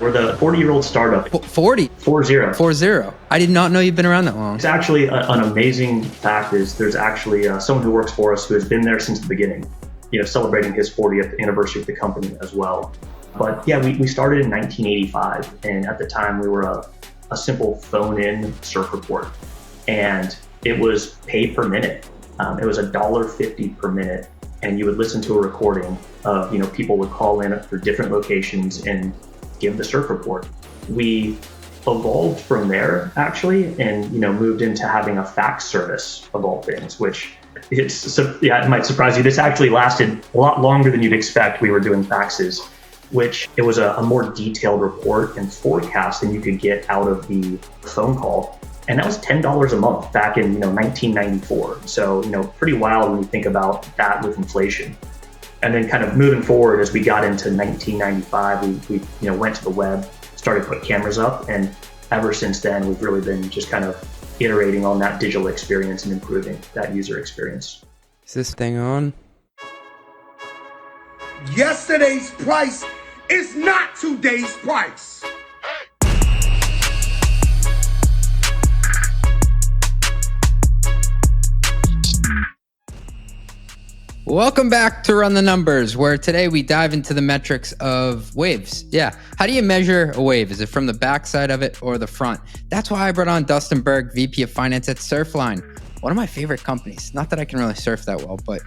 We're the 40-year-old startup. 40? 40. 40. I did not know you've been around that long. It's actually an amazing fact is there's actually someone who works for us who has been there since the beginning, celebrating his 40th anniversary of the company as well. But yeah, we started in 1985, and at the time we were a simple phone-in surf report, and it was pay per minute. It was $1.50 per minute, and you would listen to a recording of, people would call in for different locations and give the surf report. We evolved from there actually, and moved into having a fax service of all things, which it might surprise you. This actually lasted a lot longer than you'd expect. We were doing faxes, which it was a more detailed report and forecast than you could get out of the phone call. And that was $10 a month back in 1994. So pretty wild when you think about that with inflation. And then kind of moving forward as we got into 1995, we went to the web, started putting cameras up, and ever since then we've really been just kind of iterating on that digital experience and improving that user experience. Is this thing on? Yesterday's price is not today's price. Welcome back to Run the Numbers, where today we dive into the metrics of waves. Yeah, how do you measure a wave? Is it from the backside of it or the front? That's why I brought on Dustan Berg, VP of Finance at Surfline, one of my favorite companies. Not that I can really surf that well, but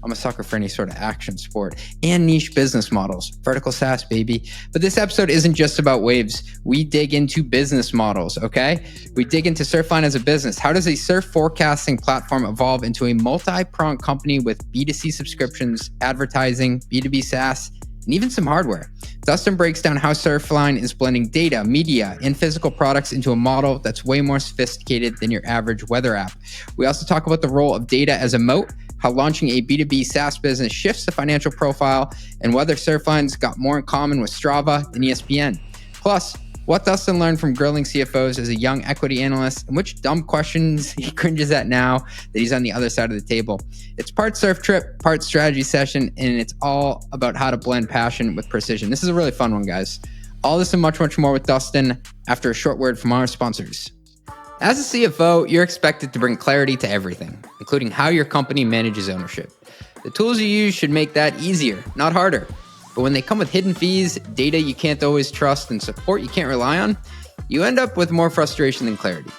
I'm a sucker for any sort of action sport and niche business models. Vertical SaaS, baby. But this episode isn't just about waves. We dig into business models, okay? We dig into Surfline as a business. How does a surf forecasting platform evolve into a multi-pronged company with B2C subscriptions, advertising, B2B SaaS, and even some hardware? Dustan breaks down how Surfline is blending data, media, and physical products into a model that's way more sophisticated than your average weather app. We also talk about the role of data as a moat, how launching a B2B SaaS business shifts the financial profile, and whether Surfline's got more in common with Strava than ESPN. Plus, what Dustan learned from grilling CFOs as a young equity analyst, and which dumb questions he cringes at now that he's on the other side of the table. It's part surf trip, part strategy session, and it's all about how to blend passion with precision. This is a really fun one, guys. All this and much, much more with Dustan after a short word from our sponsors. As a CFO, you're expected to bring clarity to everything, including how your company manages ownership. The tools you use should make that easier, not harder. But when they come with hidden fees, data you can't always trust, and support you can't rely on, you end up with more frustration than clarity.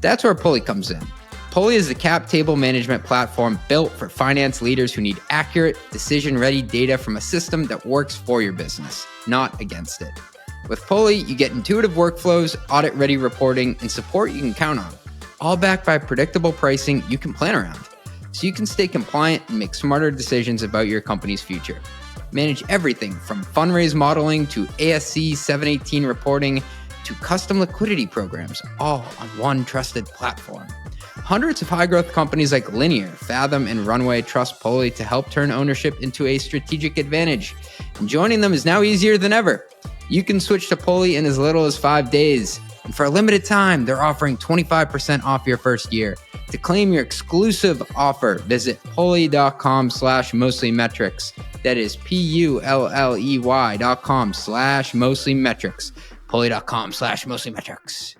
That's where Pulley comes in. Pulley is the cap table management platform built for finance leaders who need accurate, decision-ready data from a system that works for your business, not against it. With Pulley, you get intuitive workflows, audit-ready reporting, and support you can count on, all backed by predictable pricing you can plan around, so you can stay compliant and make smarter decisions about your company's future. Manage everything from fundraise modeling to ASC 718 reporting to custom liquidity programs, all on one trusted platform. Hundreds of high-growth companies like Linear, Fathom, and Runway trust Pulley to help turn ownership into a strategic advantage, and joining them is now easier than ever. You can switch to Pulley in as little as 5 days. And for a limited time, they're offering 25% off your first year. To claim your exclusive offer, visit pulley.com/mostlymetrics. That is pulley.com/mostlymetrics. Pulley.com/mostlymetrics.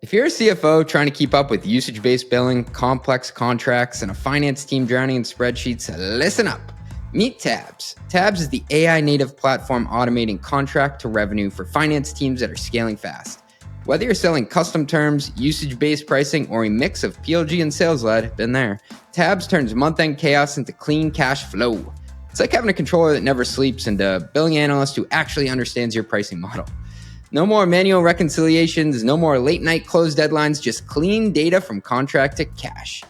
If you're a CFO trying to keep up with usage-based billing, complex contracts, and a finance team drowning in spreadsheets, listen up. Meet Tabs. Tabs is the AI-native platform automating contract to revenue for finance teams that are scaling fast. Whether you're selling custom terms, usage-based pricing, or a mix of PLG and sales-led, been there, Tabs turns month-end chaos into clean cash flow. It's like having a controller that never sleeps and a billing analyst who actually understands your pricing model. No more manual reconciliations, no more late-night close deadlines, just clean data from contract to cash.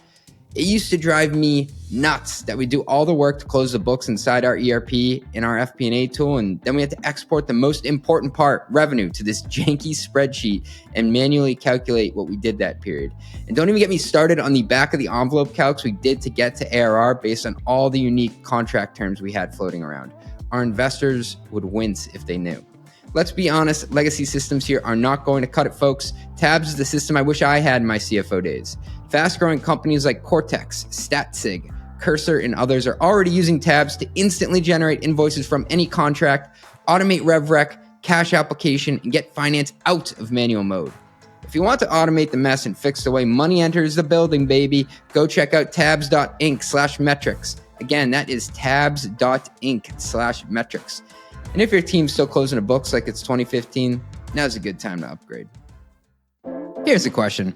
It used to drive me nuts that we do all the work to close the books inside our ERP and our FP&A tool, and then we had to export the most important part, revenue, to this janky spreadsheet and manually calculate what we did that period. And don't even get me started on the back of the envelope calcs we did to get to ARR based on all the unique contract terms we had floating around. Our investors would wince if they knew. Let's be honest, legacy systems here are not going to cut it, folks. Tabs is the system I wish I had in my CFO days. Fast-growing companies like Cortex, StatSig, Cursor, and others are already using Tabs to instantly generate invoices from any contract automate RevRec, cache application, and get finance out of manual mode. If you want to automate the mess and fix the way money enters the building, baby, go check out tabs.inc/metrics. Again, that is tabs.inc/metrics. And if your team's still closing the books like it's 2015, now's a good time to upgrade. Here's a question.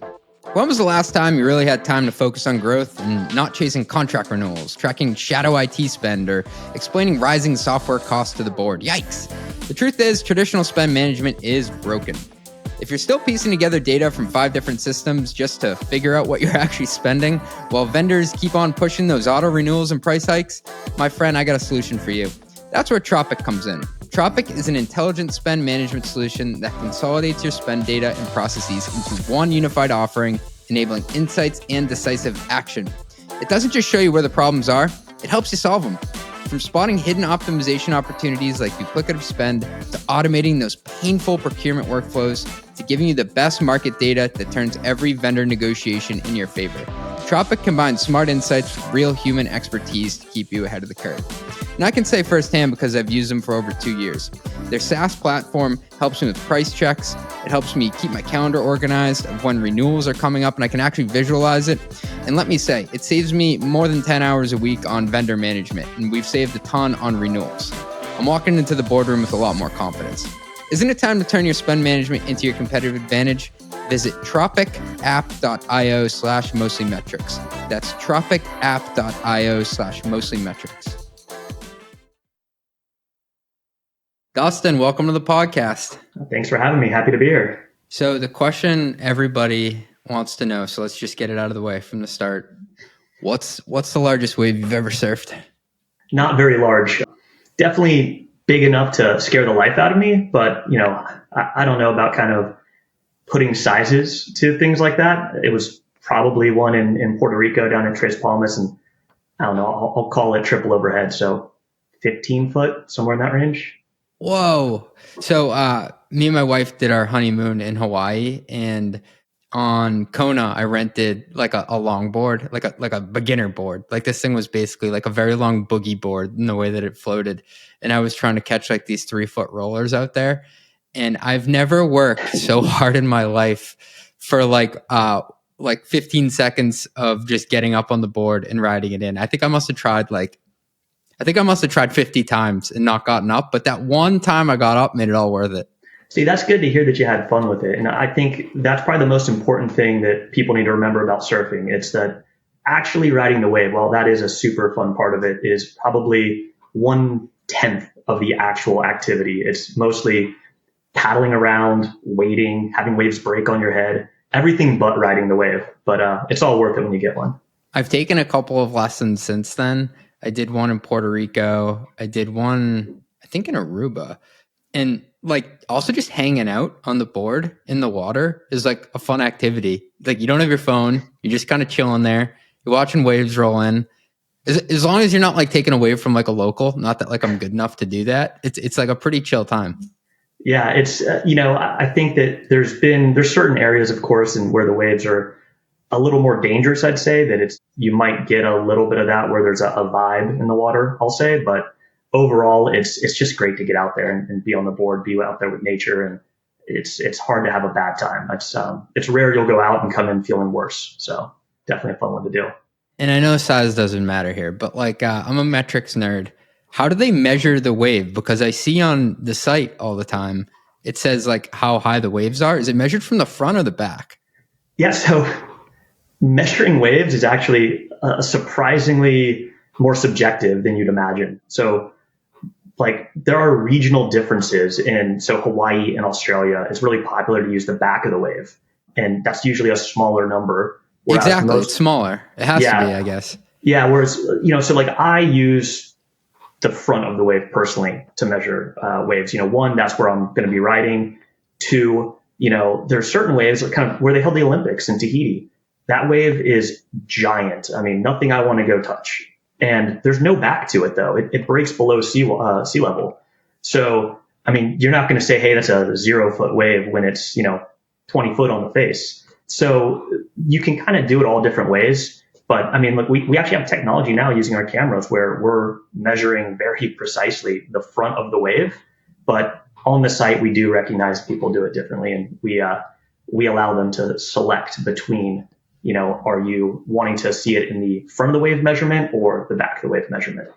When was the last time you really had time to focus on growth and not chasing contract renewals, tracking shadow IT spend, or explaining rising software costs to the board? Yikes. The truth is, traditional spend management is broken. If you're still piecing together data from 5 different systems just to figure out what you're actually spending, while vendors keep on pushing those auto renewals and price hikes, my friend, I got a solution for you. That's where Tropic comes in. Tropic is an intelligent spend management solution that consolidates your spend data and processes into one unified offering, enabling insights and decisive action. It doesn't just show you where the problems are, it helps you solve them. From spotting hidden optimization opportunities like duplicative spend, to automating those painful procurement workflows, to giving you the best market data that turns every vendor negotiation in your favor. Tropic combines smart insights with real human expertise to keep you ahead of the curve. And I can say firsthand because I've used them for over 2 years. Their SaaS platform helps me with price checks. It helps me keep my calendar organized of when renewals are coming up and I can actually visualize it. And let me say, it saves me more than 10 hours a week on vendor management, and we've saved a ton on renewals. I'm walking into the boardroom with a lot more confidence. Isn't it time to turn your spend management into your competitive advantage? Visit tropicapp.io/mostlymetrics. That's tropicapp.io/mostlymetrics. Dustan, welcome to the podcast. Thanks for having me. Happy to be here. So the question everybody wants to know, so let's just get it out of the way from the start. What's the largest wave you've ever surfed? Not very large. Definitely big enough to scare the life out of me, but I don't know about kind of putting sizes to things like that. It was probably one in Puerto Rico down in Tres Palmas, and I don't know, I'll call it triple overhead. So 15 foot, somewhere in that range. Whoa. So me and my wife did our honeymoon in Hawaii, and on Kona, I rented like a longboard, like a beginner board. Like this thing was basically like a very long boogie board in the way that it floated. And I was trying to catch like these 3-foot rollers out there. And I've never worked so hard in my life for like 15 seconds of just getting up on the board and riding it in. I think I must have tried 50 times and not gotten up, but that one time I got up made it all worth it. See, that's good to hear that you had fun with it. And I think that's probably the most important thing that people need to remember about surfing. It's that actually riding the wave, while that is a super fun part of it, is probably 1/10 of the actual activity. It's mostly paddling around, waiting, having waves break on your head, everything but riding the wave. But it's all worth it when you get one. I've taken a couple of lessons since then. I did one in Puerto Rico. I did one, I think, in Aruba. And like also just hanging out on the board in the water is like a fun activity. Like you don't have your phone. You're just kind of chilling there. You're watching waves roll in. As long as you're not like taken away from like a local, not that like I'm good enough to do that. It's like a pretty chill time. Yeah, it's, I think that there's certain areas, of course, and where the waves are a little more dangerous, I'd say, that you might get a little bit of that where there's a vibe in the water, I'll say. But overall, it's just great to get out there and be on the board, be out there with nature. And it's hard to have a bad time. It's rare you'll go out and come in feeling worse. So definitely a fun one to do. And I know size doesn't matter here, but like I'm a metrics nerd. How do they measure the wave? Because I see on the site all the time, it says like how high the waves are. Is it measured from the front or the back? Yeah, so measuring waves is actually surprisingly more subjective than you'd imagine. So like there are regional differences so Hawaii and Australia, it's really popular to use the back of the wave. And that's usually a smaller number. Exactly. It's smaller. It has to be, I guess. Yeah. Whereas, so like I use the front of the wave personally to measure waves. One, that's where I'm going to be riding. Two, there's certain waves kind of where they held the Olympics in Tahiti. That wave is giant. I mean, nothing I want to go touch. And there's no back to it, though. It breaks below sea level. So, I mean, you're not going to say, hey, that's a 0-foot wave when it's, 20 foot on the face. So you can kind of do it all different ways. But I mean, look, we actually have technology now using our cameras where we're measuring very precisely the front of the wave But on the site, we do recognize people do it differently, and we allow them to select between, are you wanting to see it in the front of the wave measurement or the back of the wave measurement?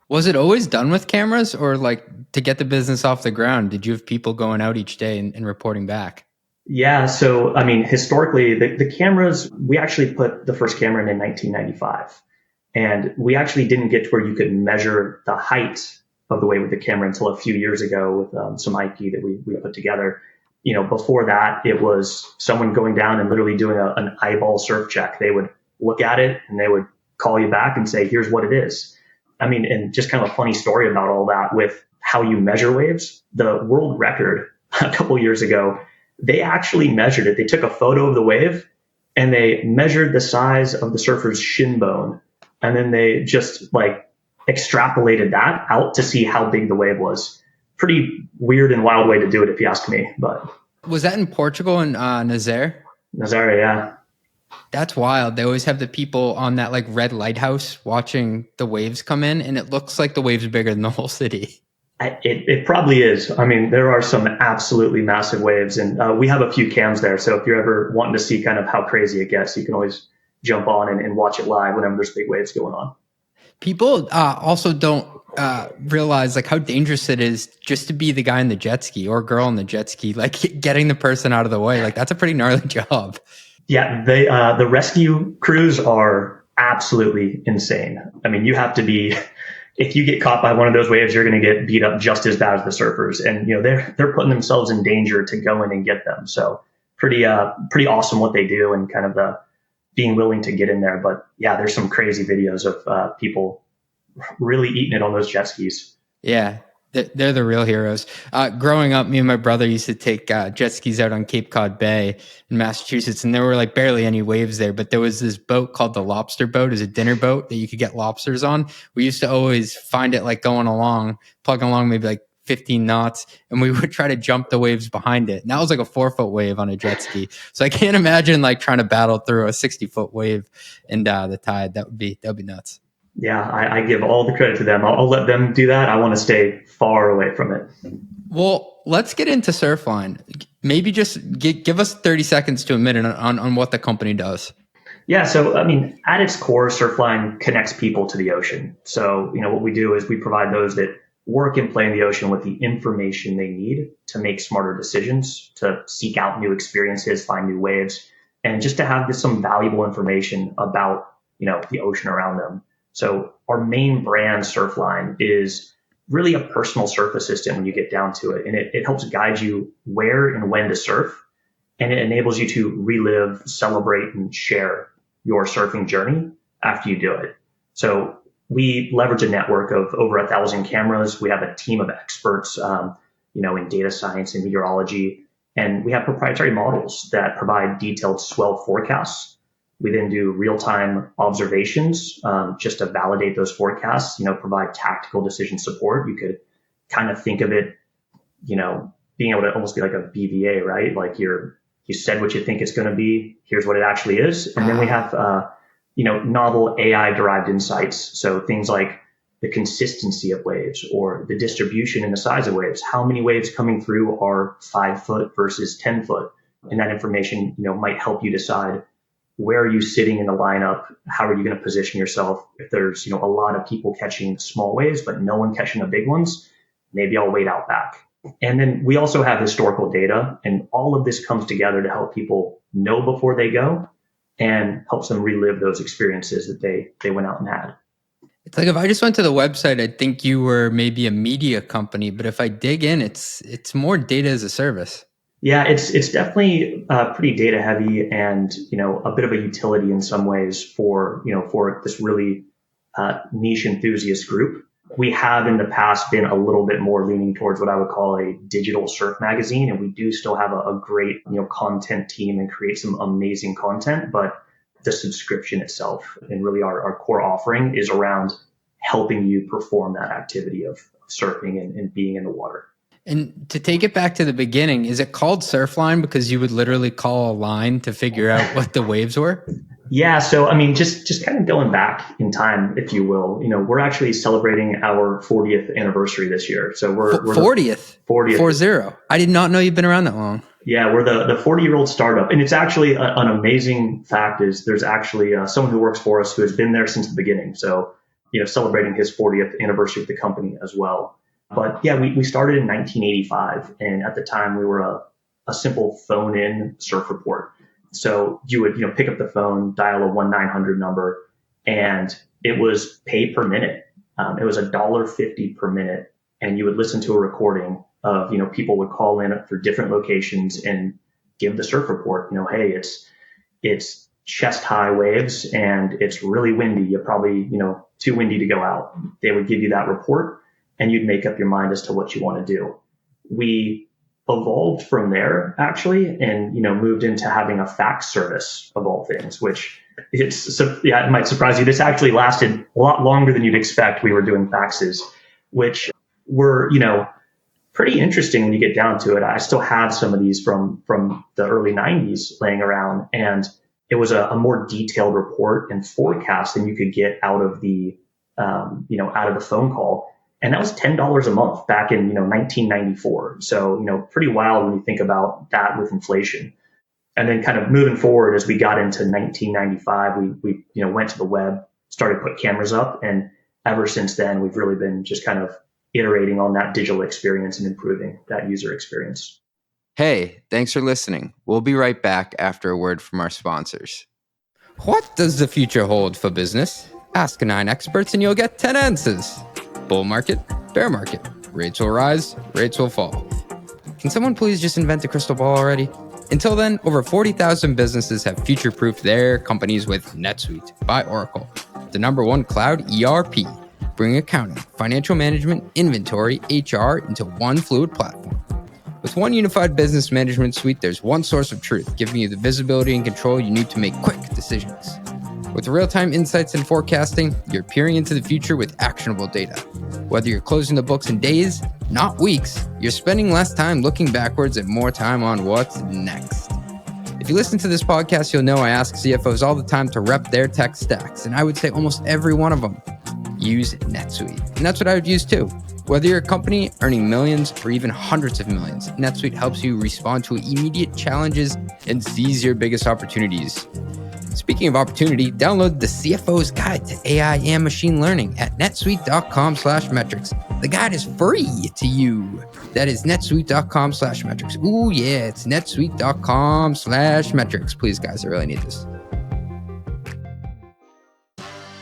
Was it always done with cameras, or like to get the business off the ground, did you have people going out each day and reporting back? Yeah. So, I mean, historically, the cameras, we actually put the first camera in 1995. And we actually didn't get to where you could measure the height of the wave with the camera until a few years ago with some IP that we put together. Before that, it was someone going down and literally doing an eyeball surf check. They would look at it and they would call you back and say, here's what it is. I mean, and just kind of a funny story about all that with how you measure waves. The world record a couple years ago, they actually measured it. They took a photo of the wave and they measured the size of the surfer's shin bone. And then they just extrapolated that out to see how big the wave was. Pretty weird and wild way to do it, if you ask me. But was that in Portugal and Nazaré? Nazaré, yeah. That's wild. They always have the people on that red lighthouse watching the waves come in, and it looks like the waves are bigger than the whole city. It probably is. I mean, there are some absolutely massive waves, and we have a few cams there. So if you're ever wanting to see kind of how crazy it gets, you can always jump on and watch it live whenever there's big waves going on. People also don't realize how dangerous it is just to be the guy in the jet ski or girl in the jet ski, getting the person out of the way. That's a pretty gnarly job. Yeah, the rescue crews are absolutely insane. I mean, you have to be, if you get caught by one of those waves, you're going to get beat up just as bad as the surfers. And, they're putting themselves in danger to go in and get them. So pretty awesome what they do and kind of the being willing to get in there. But yeah, there's some crazy videos of people really eating it on those jet skis. Yeah, they're the real heroes. Growing up, me and my brother used to take jet skis out on Cape Cod Bay in Massachusetts, and there were barely any waves there. But there was this boat called the Lobster Boat, as a dinner boat that you could get lobsters on. We used to always find it plugging along maybe 15 knots, and we would try to jump the waves behind it. And that was a 4-foot wave on a jet ski. So I can't imagine trying to battle through a 60-foot wave and the tide. That would be nuts. Yeah, I give all the credit to them. I'll let them do that. I want to stay far away from it. Well, let's get into Surfline. Maybe just give us 30 seconds to a minute on what the company does. Yeah, so I mean, at its core, Surfline connects people to the ocean. So, what we do is we provide those that work and play in the ocean with the information they need to make smarter decisions, to seek out new experiences, find new waves, and just to have some valuable information about, the ocean around them. So our main brand, Surfline, is really a personal surf assistant when you get down to it. And it helps guide you where and when to surf. And it enables you to relive, celebrate, and share your surfing journey after you do it. So we leverage a network of over 1,000 cameras. We have a team of experts, in data science and meteorology. And we have proprietary models that provide detailed swell forecasts. We then do real-time observations just to validate those forecasts, provide tactical decision support. You could kind of think of it, being able to almost be like a BVA, right? You said what you think it's going to be. Here's what it actually is. And then we have, novel AI-derived insights. So things like the consistency of waves or the distribution and the size of waves. How many waves coming through are 5 foot versus 10 foot? And that information, might help you decide, where are you sitting in the lineup? How are you going to position yourself? If there's, a lot of people catching small waves, but no one catching the big ones, maybe I'll wait out back. And then we also have historical data, and all of this comes together to help people know before they go and helps them relive those experiences that they went out and had. It's if I just went to the website, I'd think you were maybe a media company, but if I dig in, it's more data as a service. Yeah, it's definitely pretty data heavy and, a bit of a utility in some ways for this really niche enthusiast group. We have in the past been a little bit more leaning towards what I would call a digital surf magazine. And we do still have a great, content team and create some amazing content. But the subscription itself and really our core offering is around helping you perform that activity of surfing and being in the water. And to take it back to the beginning, is it called Surfline because you would literally call a line to figure out what the waves were? Yeah, so I mean, just kind of going back in time, if you will, we're actually celebrating our 40th anniversary this year. So we're 40th, 40. I did not know you've been around that long. Yeah, we're the 40-year-old startup, and it's actually an amazing fact is there's actually someone who works for us who has been there since the beginning. So celebrating his 40th anniversary of the company as well. But yeah, we started in 1985, and at the time we were a simple phone-in surf report. So you would pick up the phone, dial a 1-900 number, and it was pay per minute. It was $1.50 per minute, and you would listen to a recording of people would call in for different locations and give the surf report. Hey, it's chest high waves and it's really windy. You're probably too windy to go out. They would give you that report, and you'd make up your mind as to what you want to do. We evolved from there actually, and moved into having a fax service of all things, which it might surprise you. This actually lasted a lot longer than you'd expect. We were doing faxes, which were pretty interesting when you get down to it. I still have some of these from the early 90s laying around, and it was a more detailed report and forecast than you could get out of the out of the phone call. And that was $10 a month back in 1994. So pretty wild when you think about that with inflation. And then kind of moving forward as we got into 1995, we went to the web, started put cameras up, and ever since then we've really been just kind of iterating on that digital experience and improving that user experience. Hey, thanks for listening. We'll be right back after a word from our sponsors. What does the future hold for business? Ask 9 experts and you'll get 10 answers. Bull market, bear market, rates will rise, rates will fall. Can someone please just invent a crystal ball already? Until then, over 40,000 businesses have future-proofed their companies with NetSuite by Oracle, the #1 cloud ERP, bringing accounting, financial management, inventory, HR into one fluid platform. With one unified business management suite, there's one source of truth, giving you the visibility and control you need to make quick decisions. With real-time insights and forecasting, you're peering into the future with actionable data. Whether you're closing the books in days, not weeks, you're spending less time looking backwards and more time on what's next. If you listen to this podcast, you'll know I ask CFOs all the time to rep their tech stacks, and I would say almost every one of them use NetSuite. And that's what I would use too. Whether you're a company earning millions or even hundreds of millions, NetSuite helps you respond to immediate challenges and seize your biggest opportunities. Speaking of opportunity, download the CFO's Guide to AI and Machine Learning at netsuite.com/metrics. The guide is free to you. That is netsuite.com/metrics. Ooh, yeah, it's netsuite.com/metrics. Please, guys, I really need this.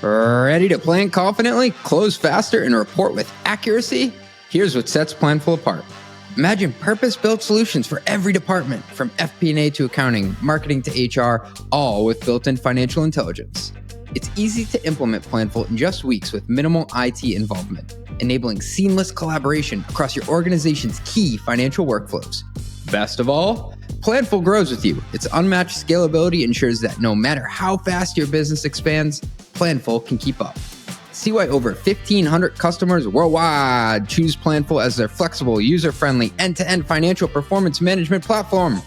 Ready to plan confidently, close faster, and report with accuracy? Here's what sets Planful apart. Imagine purpose-built solutions for every department, from FP&A to accounting, marketing to HR, all with built-in financial intelligence. It's easy to implement Planful in just weeks with minimal IT involvement, enabling seamless collaboration across your organization's key financial workflows. Best of all, Planful grows with you. Its unmatched scalability ensures that no matter how fast your business expands, Planful can keep up. See why over 1,500 customers worldwide choose Planful as their flexible, user-friendly, end-to-end financial performance management platform.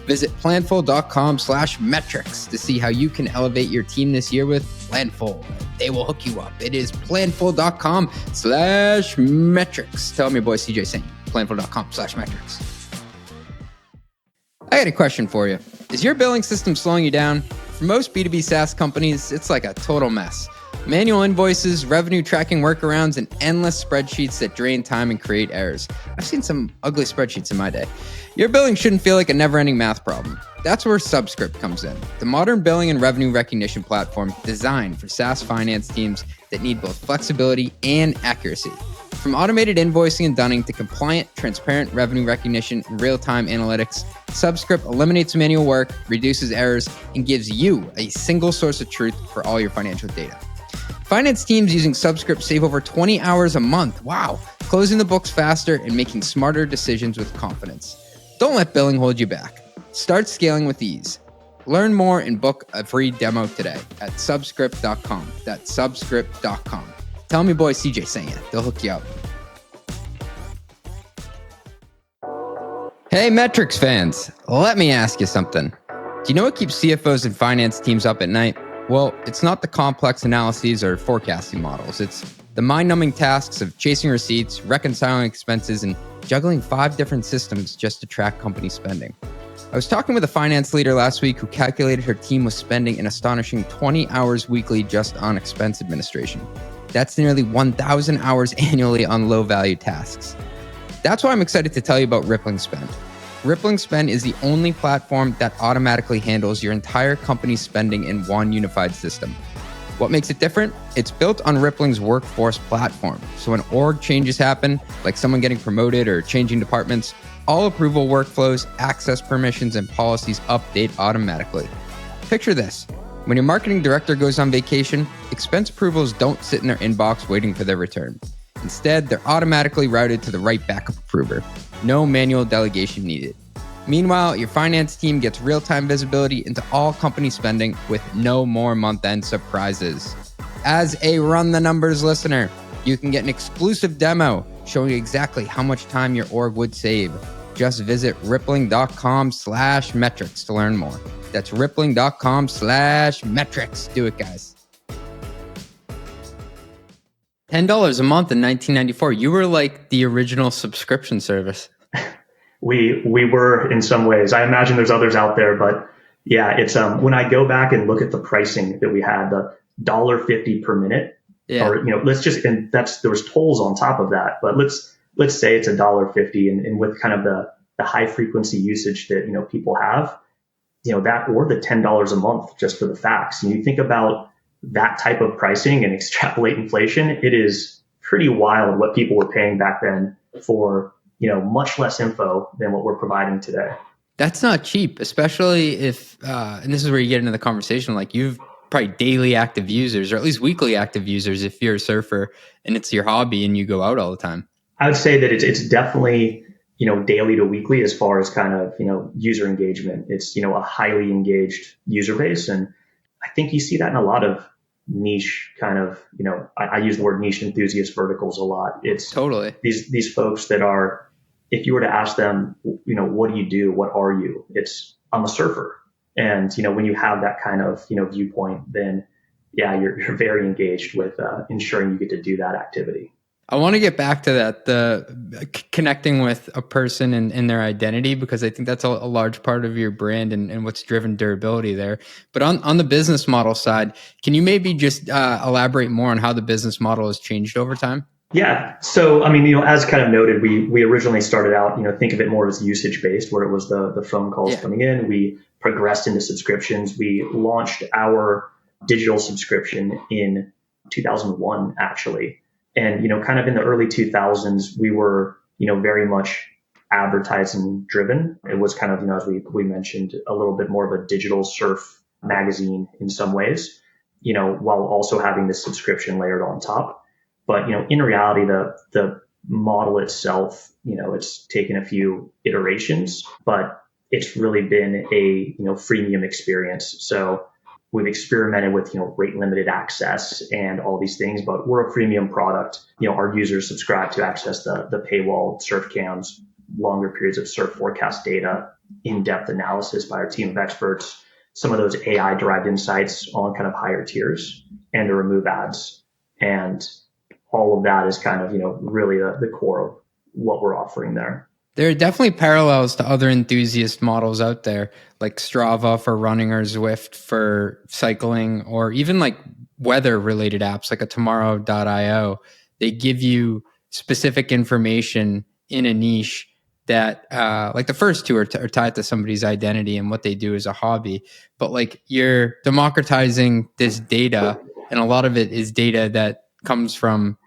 Visit planful.com/metrics to see how you can elevate your team this year with Planful. They will hook you up. It is planful.com/metrics. Tell them your boy CJ sent you. Planful.com/metrics. I got a question for you. Is your billing system slowing you down? For most B2B SaaS companies, it's like a total mess. Manual invoices, revenue tracking workarounds, and endless spreadsheets that drain time and create errors. I've seen some ugly spreadsheets in my day. Your billing shouldn't feel like a never-ending math problem. That's where Subscript comes in, the modern billing and revenue recognition platform designed for SaaS finance teams that need both flexibility and accuracy. From automated invoicing and dunning to compliant, transparent revenue recognition and real-time analytics, Subscript eliminates manual work, reduces errors, and gives you a single source of truth for all your financial data. Finance teams using Subscript save over 20 hours a month. Wow. Closing the books faster and making smarter decisions with confidence. Don't let billing hold you back. Start scaling with ease. Learn more and book a free demo today at subscript.com. That's subscript.com. Tell me boy CJ sent you. They'll hook you up. Hey, Metrics fans. Let me ask you something. Do you know what keeps CFOs and finance teams up at night? Well, it's not the complex analyses or forecasting models. It's the mind-numbing tasks of chasing receipts, reconciling expenses, and juggling 5 different systems just to track company spending. I was talking with a finance leader last week who calculated her team was spending an astonishing 20 hours weekly just on expense administration. That's nearly 1,000 hours annually on low-value tasks. That's why I'm excited to tell you about Ripling Spend. Ripling Spend is the only platform that automatically handles your entire company's spending in one unified system. What makes it different? It's built on Ripling's workforce platform. So when org changes happen, like someone getting promoted or changing departments, all approval workflows, access permissions, and policies update automatically. Picture this. When your marketing director goes on vacation, expense approvals don't sit in their inbox waiting for their return. Instead, they're automatically routed to the right backup approver. No manual delegation needed. Meanwhile, your finance team gets real-time visibility into all company spending with no more month-end surprises. As a Run the Numbers listener, you can get an exclusive demo showing exactly how much time your org would save. Just visit rippling.com/metrics to learn more. That's rippling.com/metrics. Do it, guys. $10 a month in 1994. You were like the original subscription service. We were in some ways. I imagine there's others out there, but yeah, it's when I go back and look at the pricing that we had, the $1.50 per minute, or let's just, and there was tolls on top of that, but let's say it's $1.50, and with kind of the high frequency usage that people have, that, or the $10 a month just for the fax. And you think about that type of pricing and extrapolate inflation, it is pretty wild what people were paying back then for much less info than what we're providing today. That's not cheap, especially if, and this is where you get into the conversation, like you've probably daily active users, or at least weekly active users if you're a surfer and it's your hobby and you go out all the time. I would say that it's definitely, daily to weekly as far as kind of, user engagement. It's, a highly engaged user base. And I think you see that in a lot of niche kind of, I use the word niche enthusiast verticals a lot. It's totally these folks that are, if you were to ask them, what do you do? What are you? It's, I'm a surfer. And, when you have that kind of, viewpoint, then yeah, you're very engaged with ensuring you get to do that activity. I want to get back to that, the connecting with a person and their identity, because I think that's a large part of your brand and what's driven durability there. But on the business model side, can you maybe just elaborate more on how the business model has changed over time? Yeah. So, as kind of noted, we originally started out, think of it more as usage based, where it was the phone calls coming in. We progressed into subscriptions. We launched our digital subscription in 2001, actually. And, kind of in the early 2000s, we were, very much advertising driven. It was kind of, as we mentioned, a little bit more of a digital surf magazine in some ways, while also having this subscription layered on top. But, in reality, the model itself, it's taken a few iterations, but it's really been a, freemium experience. So we've experimented with, rate limited access and all these things, but we're a freemium product. Our users subscribe to access the paywall surf cams, longer periods of surf forecast data, in-depth analysis by our team of experts, some of those AI derived insights on kind of higher tiers, and to remove ads. And all of that is kind of, really the core of what we're offering there. There are definitely parallels to other enthusiast models out there, like Strava for running or Zwift for cycling, or even like weather-related apps like a tomorrow.io. They give you specific information in a niche that, like the first two are tied to somebody's identity and what they do as a hobby. But like you're democratizing this data, and a lot of it is data that comes from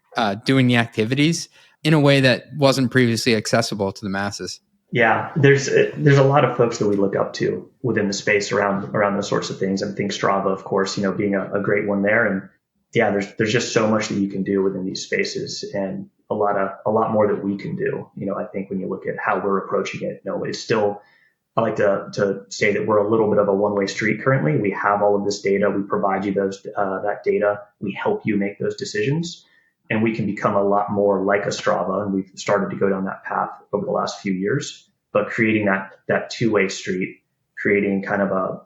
doing the activities in a way that wasn't previously accessible to the masses. Yeah, there's a lot of folks that we look up to within the space around those sorts of things. I think Strava, of course, being a great one there. And yeah, there's just so much that you can do within these spaces, and a lot more that we can do. I think when you look at how we're approaching it, it's still, I like to say that we're a little bit of a one-way street currently. We have all of this data. We provide you that data. We help you make those decisions. And we can become a lot more like a Strava, and we've started to go down that path over the last few years. But creating that two-way street, creating kind of a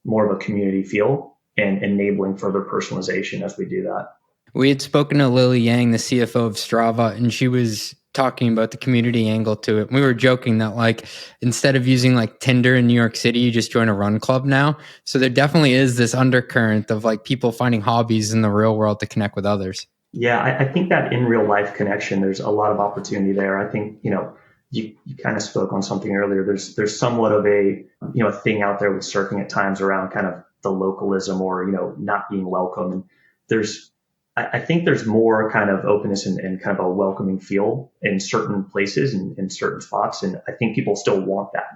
more of a community feel, and enabling further personalization as we do that. We had spoken to Lily Yang, the CFO of Strava, and she was talking about the community angle to it. We were joking that like instead of using like Tinder in New York City, you just join a run club now. So there definitely is this undercurrent of like people finding hobbies in the real world to connect with others. Yeah, I think that in real life connection, there's a lot of opportunity there. I think, you kind of spoke on something earlier. There's somewhat of a, a thing out there with surfing at times around kind of the localism or, not being welcome. And I think there's more kind of openness and kind of a welcoming feel in certain places and in certain spots. And I think people still want that.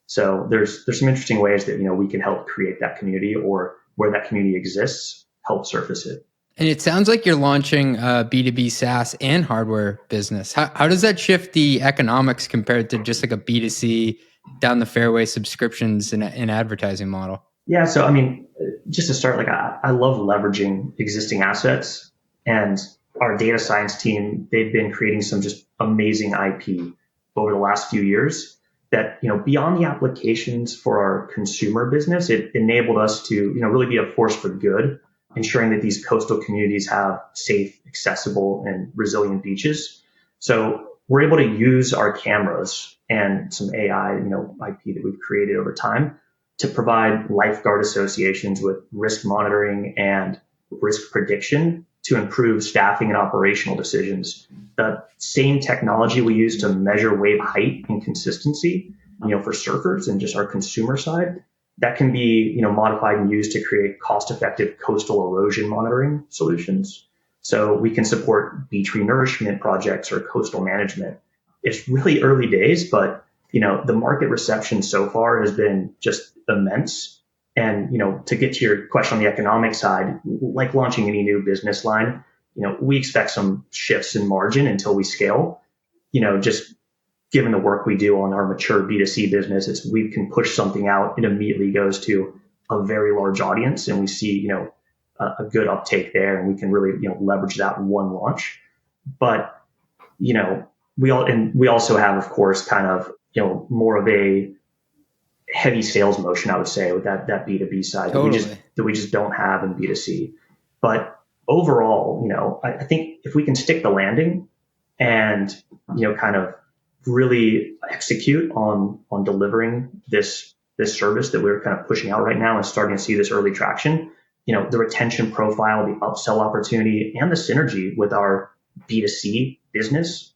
So there's some interesting ways that, we can help create that community, or where that community exists, help surface it. And it sounds like you're launching a B2B SaaS and hardware business. How does that shift the economics compared to just like a B2C down the fairway subscriptions and advertising model? Yeah. So, just to start, like I love leveraging existing assets, and our data science team, they've been creating some just amazing IP over the last few years that, beyond the applications for our consumer business, it enabled us to, really be a force for good, ensuring that these coastal communities have safe, accessible, and resilient beaches. So we're able to use our cameras and some AI, IP that we've created over time to provide lifeguard associations with risk monitoring and risk prediction to improve staffing and operational decisions. The same technology we use to measure wave height and consistency, for surfers and just our consumer side, that can be, modified and used to create cost-effective coastal erosion monitoring solutions. So we can support beach renourishment projects or coastal management. It's really early days, but the market reception so far has been just immense. And, to get to your question on the economic side, like launching any new business line, we expect some shifts in margin until we scale. Just given the work we do on our mature B2C business, we can push something out, it immediately goes to a very large audience, and we see, a good uptake there, and we can really, leverage that one launch. But, we also have, of course, kind of, more of a heavy sales motion, I would say, with that B2B side Totally. that we just don't have in B2C. But overall, I think if we can stick the landing and, kind of really execute on delivering this service that we're kind of pushing out right now and starting to see this early traction, the retention profile, the upsell opportunity, and the synergy with our B2C business,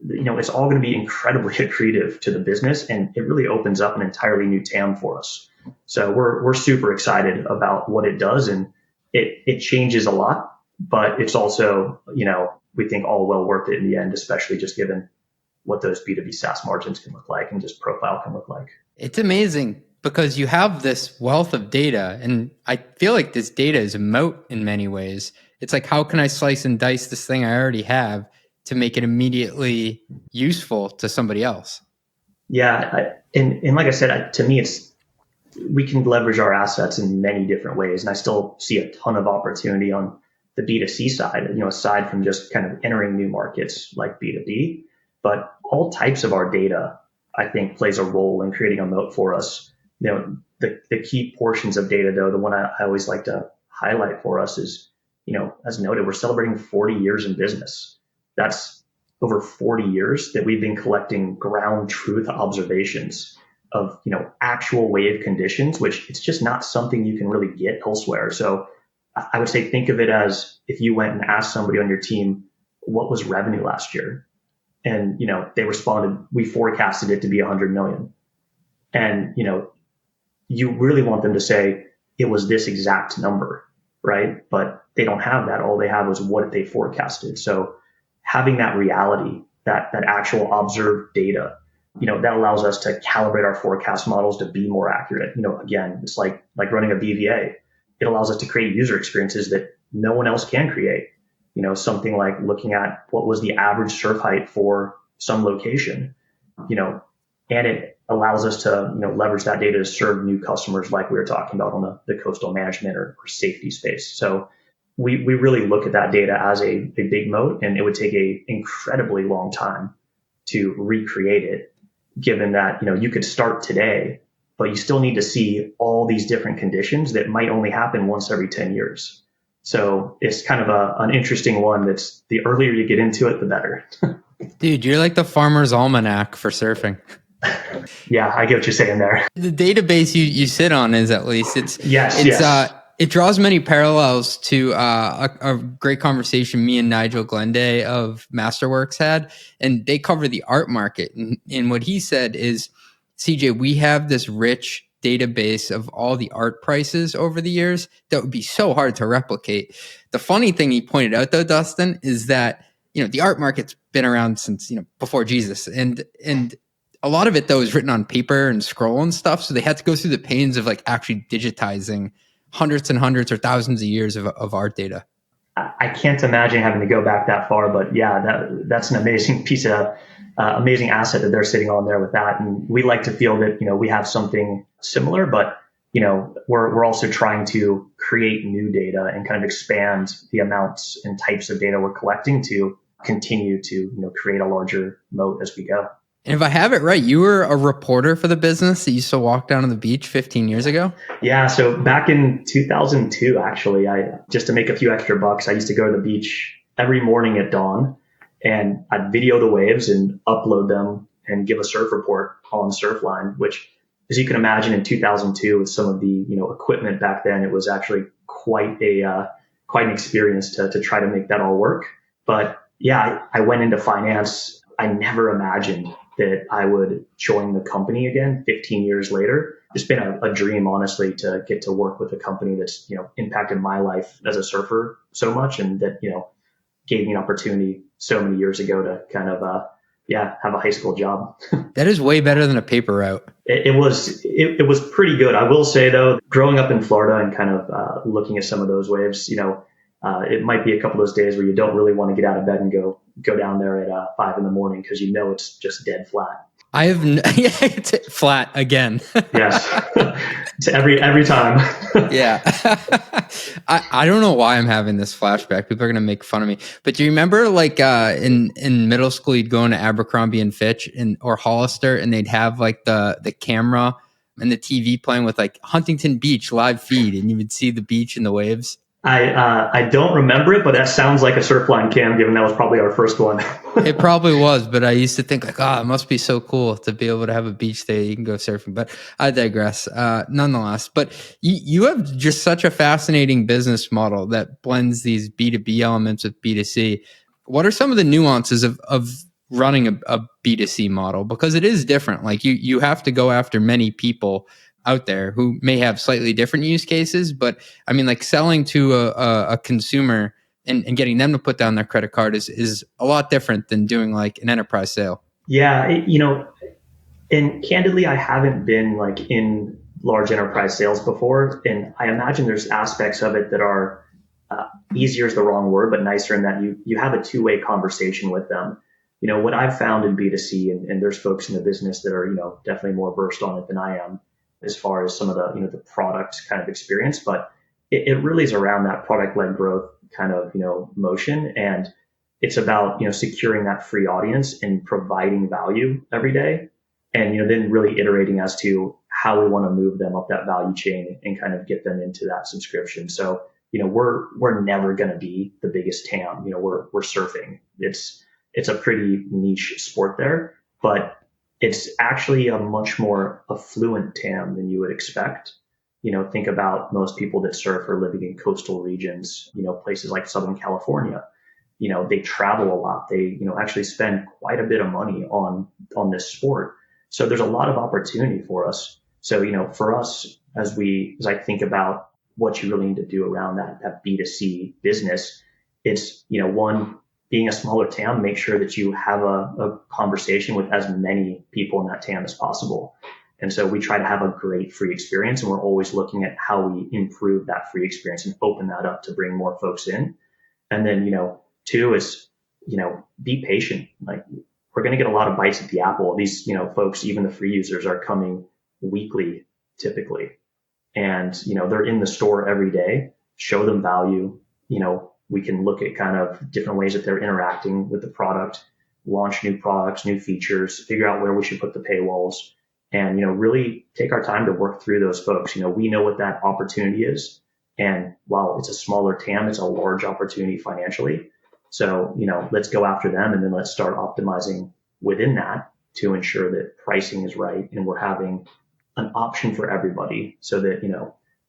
it's all going to be incredibly accretive to the business, and it really opens up an entirely new TAM for us. So we're super excited about what it does, and it changes a lot, but it's also, we think all well worth it in the end, especially just given what those B2B SaaS margins can look like and just profile can look like. It's amazing because you have this wealth of data, and I feel like this data is a moat in many ways. It's like, how can I slice and dice this thing I already have to make it immediately useful to somebody else? Yeah. And like I said, to me, we can leverage our assets in many different ways. And I still see a ton of opportunity on the B2C side, aside from just kind of entering new markets like B2B, but all types of our data, I think, plays a role in creating a moat for us. The key portions of data, though, the one I always like to highlight for us is, as noted, we're celebrating 40 years in business. That's over 40 years that we've been collecting ground truth observations of, actual wave conditions, which it's just not something you can really get elsewhere. So I would say, think of it as if you went and asked somebody on your team, what was revenue last year? And, they responded, we forecasted it to be 100 million. And, you really want them to say it was this exact number, right? But they don't have that. All they have was what they forecasted. So having that reality, that actual observed data, that allows us to calibrate our forecast models to be more accurate. Again, it's like running a BVA. It allows us to create user experiences that no one else can create. Something like looking at what was the average surf height for some location, and it allows us to, leverage that data to serve new customers like we were talking about on the coastal management or safety space. So we really look at that data as a big moat, and it would take a incredibly long time to recreate it, given that, you could start today but you still need to see all these different conditions that might only happen once every 10 years. So it's kind of an interesting one that's the earlier you get into it, the better. Dude, you're like the farmer's almanac for surfing. Yeah, I get what you're saying there. The database you sit on is at least Yes. It draws many parallels to a great conversation me and Nigel Glenday of Masterworks had, and they cover the art market. And what he said is, CJ, we have this rich database of all the art prices over the years that would be so hard to replicate. The funny thing he pointed out, though, Dustin, is that the art market's been around since before Jesus, and a lot of it though is written on paper and scroll and stuff. So they had to go through the pains of like actually digitizing hundreds and hundreds or thousands of years of art data. I can't imagine having to go back that far, but yeah, that's an amazing piece of amazing asset that they're sitting on there with that. And we like to feel that, we have something similar, but, we're also trying to create new data and kind of expand the amounts and types of data we're collecting to continue to, create a larger moat as we go. And if I have it right, you were a reporter for the business that used to walk down on the beach 15 years ago? Yeah. So back in 2002, actually, just to make a few extra bucks, I used to go to the beach every morning at dawn, and I'd video the waves and upload them and give a surf report on Surfline, which, as you can imagine, in 2002, with some of the equipment back then, it was actually quite an experience to try to make that all work. But yeah, I went into finance. I never imagined that I would join the company again 15 years later. It's been a dream, honestly, to get to work with a company that's, impacted my life as a surfer so much, and that, gave me an opportunity so many years ago to kind of, have a high school job. That is way better than a paper route. It was pretty good. I will say, though, growing up in Florida and kind of looking at some of those waves, it might be a couple of those days where you don't really want to get out of bed and go down there at 5 a.m. because it's just dead flat. It's flat again. Yes, it's every time. Yeah, I don't know why I'm having this flashback. People are gonna make fun of me. But do you remember, like in middle school, you'd go into Abercrombie and Fitch or Hollister, and they'd have like the camera and the TV playing with like Huntington Beach live feed, and you would see the beach and the waves. I don't remember it, but that sounds like a Surfline cam, given that was probably our first one. It probably was, but I used to think like, it must be so cool to be able to have a beach day you can go surfing. But I digress, nonetheless. But you have just such a fascinating business model that blends these B2B elements with B2C. What are some of the nuances of running a B2C model? Because it is different. Like you have to go after many people out there who may have slightly different use cases, but I mean, like selling to a consumer and getting them to put down their credit card is a lot different than doing like an enterprise sale. Yeah, and candidly, I haven't been like in large enterprise sales before, and I imagine there's aspects of it that are easier is the wrong word, but nicer in that you have a two-way conversation with them. What I've found in B2C, and there's folks in the business that are definitely more versed on it than I am, as far as some of the, the product kind of experience, but it really is around that product-led growth kind of, motion. And it's about, securing that free audience and providing value every day. And, then really iterating as to how we want to move them up that value chain and kind of get them into that subscription. So, we're never going to be the biggest TAM. We're surfing. It's a pretty niche sport there, but it's actually a much more affluent TAM than you would expect. Think about most people that surf are living in coastal regions, places like Southern California. They travel a lot. They, actually spend quite a bit of money on this sport. So there's a lot of opportunity for us. So, for us, as I think about what you really need to do around that B2C business, it's, one, being a smaller TAM, make sure that you have a conversation with as many people in that TAM as possible. And so we try to have a great free experience, and we're always looking at how we improve that free experience and open that up to bring more folks in. And then, two is, be patient. Like, we're going to get a lot of bites at the apple. These, folks, even the free users, are coming weekly typically. And, they're in the store every day. Show them value. We can look at kind of different ways that they're interacting with the product, launch new products, new features, figure out where we should put the paywalls, and, really take our time to work through those folks. We know what that opportunity is. And while it's a smaller TAM, it's a large opportunity financially. So, let's go after them, and then let's start optimizing within that to ensure that pricing is right and we're having an option for everybody so that,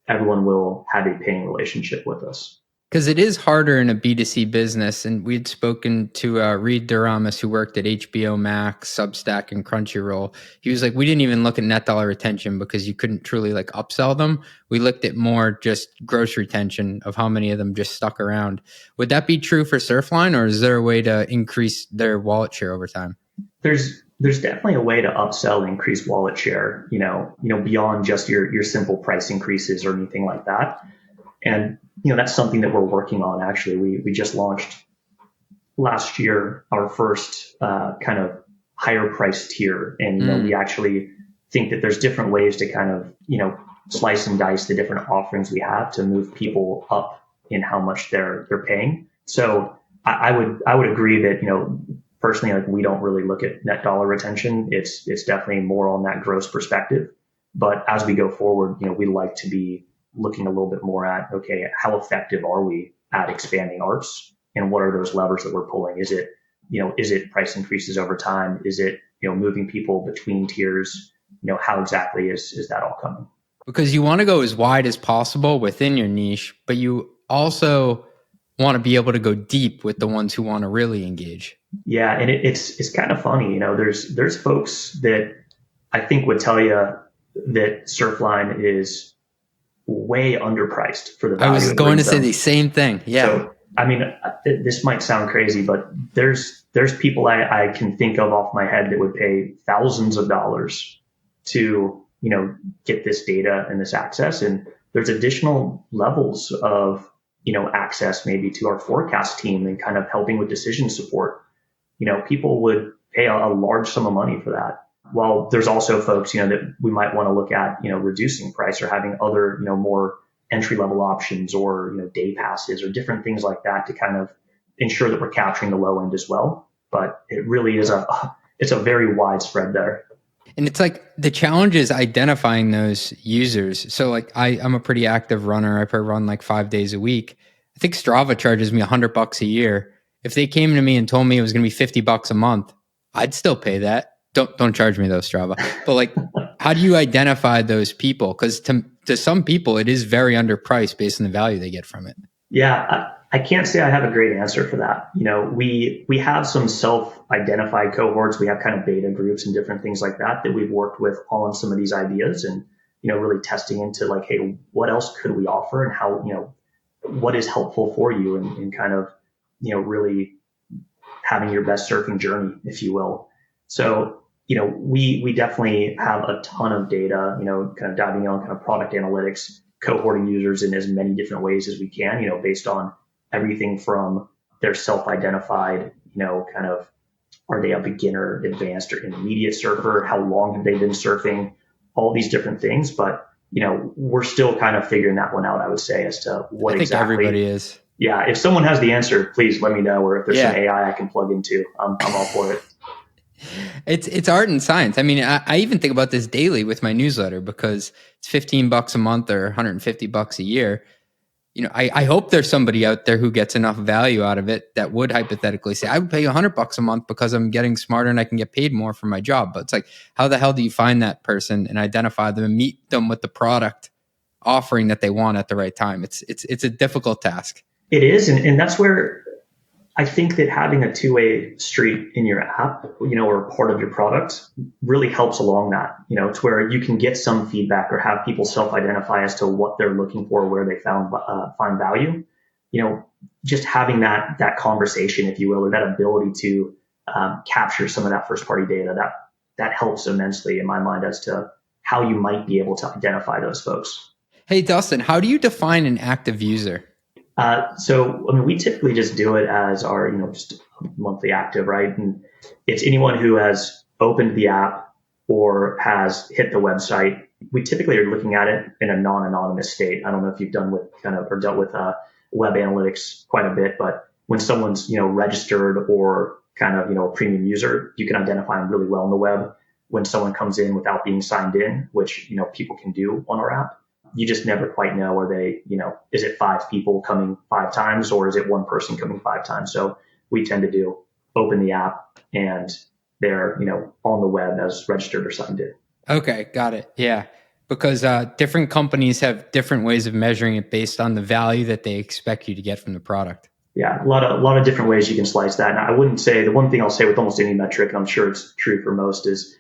everyone will have a paying relationship with us. Because it is harder in a B2C business. And we'd spoken to Reed Duramus, who worked at HBO Max, Substack, and Crunchyroll. He was like, we didn't even look at net dollar retention because you couldn't truly like upsell them. We looked at more just gross retention of how many of them just stuck around. Would that be true for Surfline, or is there a way to increase their wallet share over time? There's definitely a way to upsell and increase wallet share, beyond just your simple price increases or anything like that. And, that's something that we're working on. Actually, we just launched last year our first kind of higher price tier. And, we actually think that there's different ways to kind of, slice and dice the different offerings we have to move people up in how much they're paying. So I would agree that, personally, like, we don't really look at net dollar retention. It's definitely more on that gross perspective. But as we go forward, we like to be looking a little bit more at, okay, how effective are we at expanding ARPS, and what are those levers that we're pulling? Is it price increases over time? Is it, moving people between tiers? How exactly is that all coming? Because you want to go as wide as possible within your niche, but you also want to be able to go deep with the ones who want to really engage. Yeah. And it's kind of funny, there's folks that I think would tell you that Surfline is way underpriced for the value. I was going to say the same thing. Yeah. So, this might sound crazy, but there's people I can think of off my head that would pay thousands of dollars to, get this data and this access. And there's additional levels of, access maybe to our forecast team and kind of helping with decision support. People would pay a large sum of money for that. While there's also folks, that we might want to look at, reducing price or having other, more entry level options or, day passes or different things like that to kind of ensure that we're capturing the low end as well. But it really is it's a very wide spread there. And it's like the challenge is identifying those users. So like I'm a pretty active runner. I probably run like 5 days a week. I think Strava charges me $100 a year. If they came to me and told me it was going to be $50 a month, I'd still pay that. Don't charge me though, Strava. But like, how do you identify those people? Because to some people, it is very underpriced based on the value they get from it. Yeah, I can't say I have a great answer for that. We have some self-identified cohorts. We have kind of beta groups and different things like that we've worked with on some of these ideas and, really testing into like, hey, what else could we offer and how, what is helpful for you and kind of, really having your best surfing journey, if you will. So, we definitely have a ton of data, kind of diving on kind of product analytics, cohorting users in as many different ways as we can, based on everything from their self-identified, kind of, are they a beginner, advanced, or intermediate surfer? How long have they been surfing? All these different things. But, we're still kind of figuring that one out, I would say, as to what exactly. I think everybody is. Yeah. If someone has the answer, please let me know. Or if there's some AI I can plug into, I'm all for it. It's art and science. I mean, I even think about this daily with my newsletter because it's $15 a month or $150 a year. I hope there's somebody out there who gets enough value out of it that would hypothetically say, I would pay you $100 a month because I'm getting smarter and I can get paid more for my job. But it's like, how the hell do you find that person and identify them and meet them with the product offering that they want at the right time? It's a difficult task. It is. And that's where I think that having a two-way street in your app, or part of your product really helps along that, to where you can get some feedback or have people self-identify as to what they're looking for, where they find value, just having that conversation, if you will, or that ability to capture some of that first party data, that helps immensely in my mind as to how you might be able to identify those folks. Hey, Dustan, how do you define an active user? So, we typically just do it as our, just monthly active, right? And it's anyone who has opened the app or has hit the website. We typically are looking at it in a non-anonymous state. I don't know if you've dealt with web analytics quite a bit, but when someone's, registered or kind of, a premium user, you can identify them really well on the web. when someone comes in without being signed in, which, people can do on our app. You just never quite know, are they, is it 5 people coming 5 times or is it 1 person coming 5 times? So we tend to do open the app and they're, on the web as registered or signed in. Okay, got it. Yeah. Because different companies have different ways of measuring it based on the value that they expect you to get from the product. Yeah, a lot of different ways you can slice that. And I wouldn't say, the one thing I'll say with almost any metric, and I'm sure it's true for most, is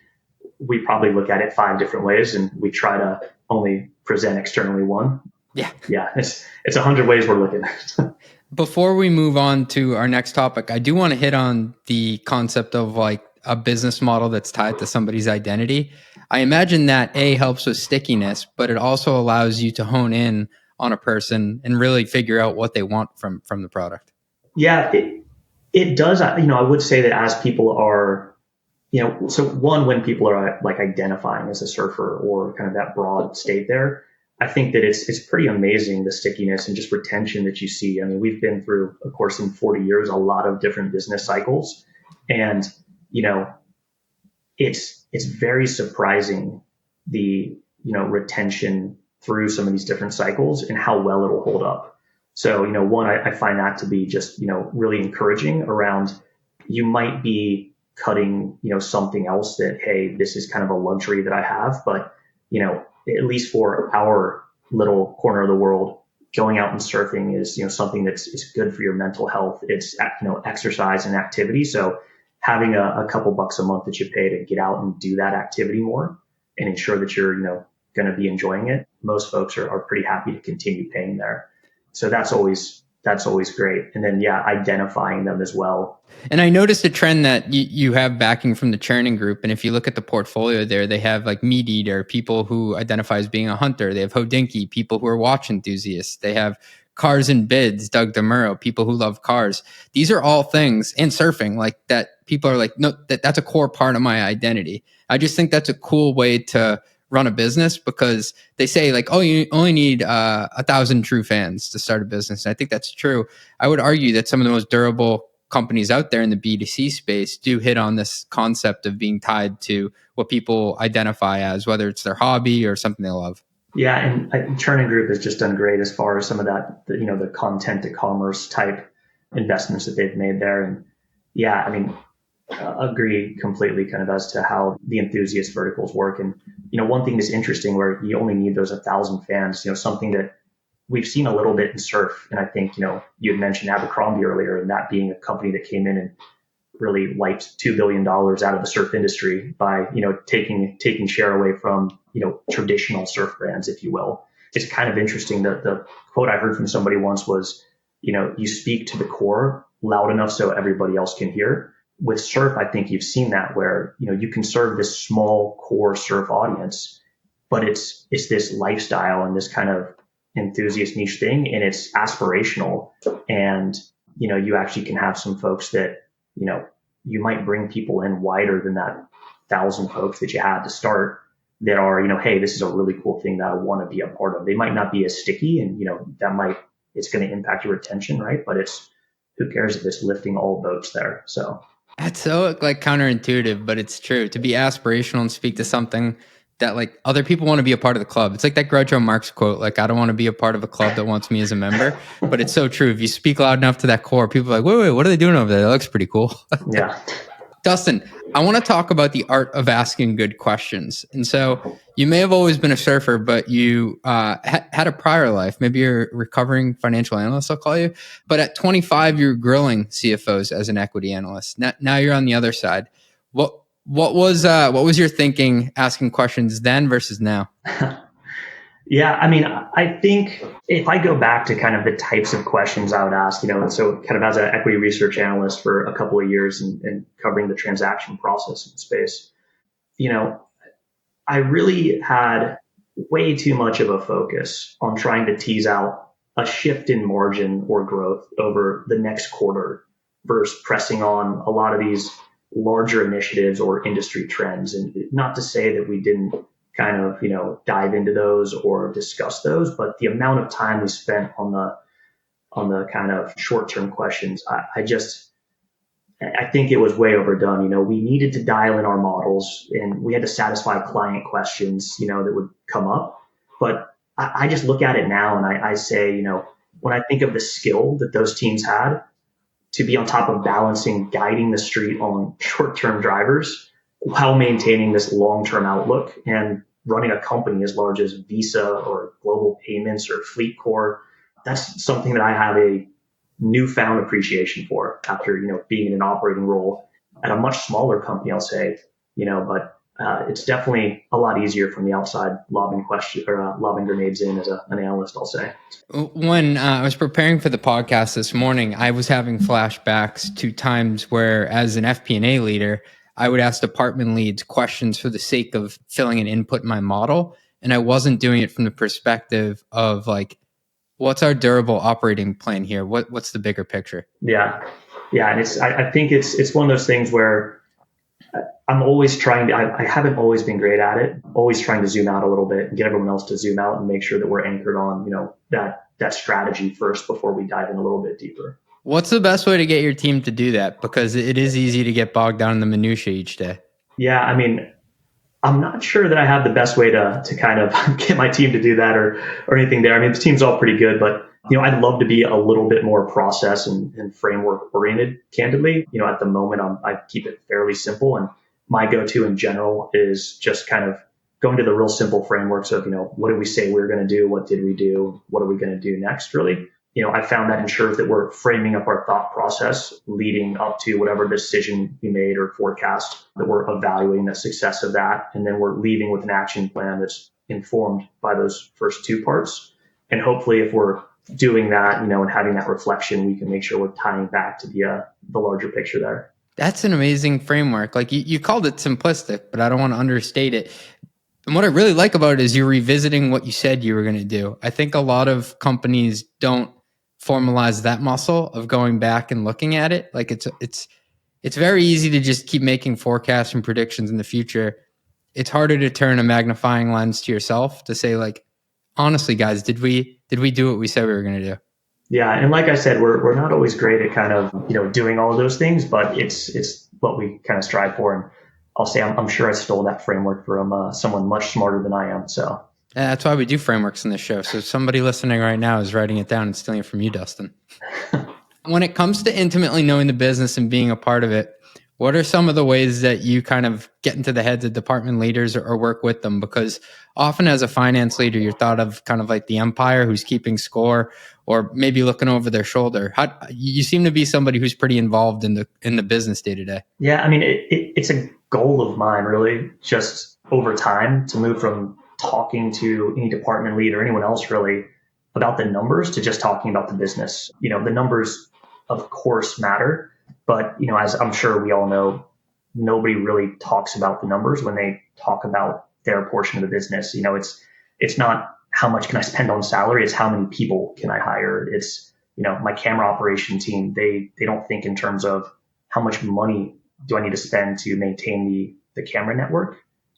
we probably look at it 5 different ways and we try to only present externally one. Yeah. Yeah, it's 100 ways we're looking at. Before we move on to our next topic, I do want to hit on the concept of like a business model that's tied to somebody's identity. I imagine that helps with stickiness, but it also allows you to hone in on a person and really figure out what they want from the product. Yeah, it does. I would say that as people are, so one, when people are like identifying as a surfer or kind of that broad state there, I think that it's pretty amazing, the stickiness and just retention that you see. I mean, we've been through, of course, in 40 years, a lot of different business cycles. And, it's very surprising the, retention through some of these different cycles and how well it'll hold up. So, one, I find that to be just, really encouraging around, you might be cutting, something else that, hey, this is kind of a luxury that I have, but, at least for our little corner of the world, going out and surfing is, something is good for your mental health. It's, exercise and activity. So having a couple bucks a month that you pay to get out and do that activity more and ensure that you're, going to be enjoying it, most folks are pretty happy to continue paying there. So that's always great. And then, identifying them as well. And I noticed a trend that you have backing from the churning group. And if you look at the portfolio there, they have like meat eater, people who identify as being a hunter. They have Hodinky, people who are watch enthusiasts. They have cars and bids, Doug DeMuro, people who love cars. These are all things, and surfing, like that people are like, no, that's a core part of my identity. I just think that's a cool way to run a business, because they say like, oh, you only need 1,000 true fans to start a business. And I think that's true. I would argue that some of the most durable companies out there in the B2C space do hit on this concept of being tied to what people identify as, whether it's their hobby or something they love. Yeah, and Churning Group has just done great as far as some of that, the content to commerce type investments that they've made there. And yeah, I mean, agree completely kind of as to how the enthusiast verticals work. And, one thing that's interesting where you only need those 1,000 fans, something that we've seen a little bit in surf. And I think, you had mentioned Abercrombie earlier, and that being a company that came in and really wiped $2 billion out of the surf industry by, taking share away from, traditional surf brands, if you will. It's kind of interesting that the quote I heard from somebody once was, you speak to the core loud enough so everybody else can hear. With surf, I think you've seen that where, you can serve this small core surf audience, but it's this lifestyle and this kind of enthusiast niche thing, and it's aspirational. And, you actually can have some folks that, you might bring people in wider than that 1,000 folks that you had to start that are, hey, this is a really cool thing that I want to be a part of. They might not be as sticky and, it's going to impact your retention, right? But who cares if it's lifting all boats there? So that's so like counterintuitive, but it's true. To be aspirational and speak to something that like other people want to be a part of the club. It's like that Groucho Marx quote, like, I don't want to be a part of a club that wants me as a member. But it's so true. If you speak loud enough to that core, people are like, wait, what are they doing over there? That looks pretty cool. Yeah. Dustan, I want to talk about the art of asking good questions. And so you may have always been a surfer, but you had a prior life. Maybe you're a recovering financial analyst, I'll call you. But at 25, you're grilling CFOs as an equity analyst. Now you're on the other side. What was your thinking asking questions then versus now? Yeah, I mean, I think if I go back to kind of the types of questions I would ask, so kind of as an equity research analyst for a couple of years and covering the transaction process in the space, I really had way too much of a focus on trying to tease out a shift in margin or growth over the next quarter versus pressing on a lot of these larger initiatives or industry trends. And not to say that we didn't kind of, dive into those or discuss those, but the amount of time we spent on the kind of short-term questions, I think it was way overdone. We needed to dial in our models and we had to satisfy client questions, that would come up. But I just look at it now and I say, when I think of the skill that those teams had to be on top of balancing, guiding the street on short-term drivers while maintaining this long-term outlook and running a company as large as Visa or Global Payments or FleetCor, that's something that I have a newfound appreciation for after, being in an operating role at a much smaller company, I'll say, but it's definitely a lot easier from the outside lobbing grenades in as an analyst, I'll say. When I was preparing for the podcast this morning, I was having flashbacks to times where, as an FP&A leader, I would ask department leads questions for the sake of filling an input in my model. And I wasn't doing it from the perspective of like, what's our durable operating plan here? What's the bigger picture? Yeah. And I think it's one of those things where I'm always trying to, I haven't always been great at it, always trying to zoom out a little bit and get everyone else to zoom out and make sure that we're anchored on, that strategy first before we dive in a little bit deeper. What's the best way to get your team to do that? Because it is easy to get bogged down in the minutia each day. Yeah. I mean, I'm not sure that I have the best way to kind of get my team to do that or anything there. I mean, the team's all pretty good, but I'd love to be a little bit more process and framework oriented, candidly. At the moment, I keep it fairly simple. And my go-to in general is just kind of going to the real simple frameworks of, what did we say we were going to do? What did we do? What are we going to do next, really? I found that ensures that we're framing up our thought process leading up to whatever decision we made or forecast, that we're evaluating the success of that. And then we're leaving with an action plan that's informed by those first two parts. And hopefully if we're doing that, and having that reflection, we can make sure we're tying back to the larger picture there. That's an amazing framework. Like you called it simplistic, but I don't want to understate it. And what I really like about it is you're revisiting what you said you were going to do. I think a lot of companies don't formalize that muscle of going back and looking at it. Like it's very easy to just keep making forecasts and predictions in the future. It's harder to turn a magnifying lens to yourself to say, like, honestly, guys, did we do what we said we were going to do? Yeah, and like I said, we're not always great at kind of doing all of those things, but it's what we kind of strive for. And I'll say I'm sure I stole that framework from someone much smarter than I am. So that's why we do frameworks in this show. So somebody listening right now is writing it down and stealing it from you, Dustan. When it comes to intimately knowing the business and being a part of it, what are some of the ways that you kind of get into the heads of department leaders or work with them? Because often as a finance leader, you're thought of kind of like the umpire who's keeping score or maybe looking over their shoulder. You seem to be somebody who's pretty involved in the business day to day. Yeah, I mean, it's a goal of mine, really, just over time to move from talking to any department lead or anyone else really about the numbers to just talking about the business. The numbers, of course, matter. But, as I'm sure we all know, nobody really talks about the numbers when they talk about their portion of the business. It's not how much can I spend on salary, it's how many people can I hire. It's, my camera operation team, they don't think in terms of how much money do I need to spend to maintain the camera network.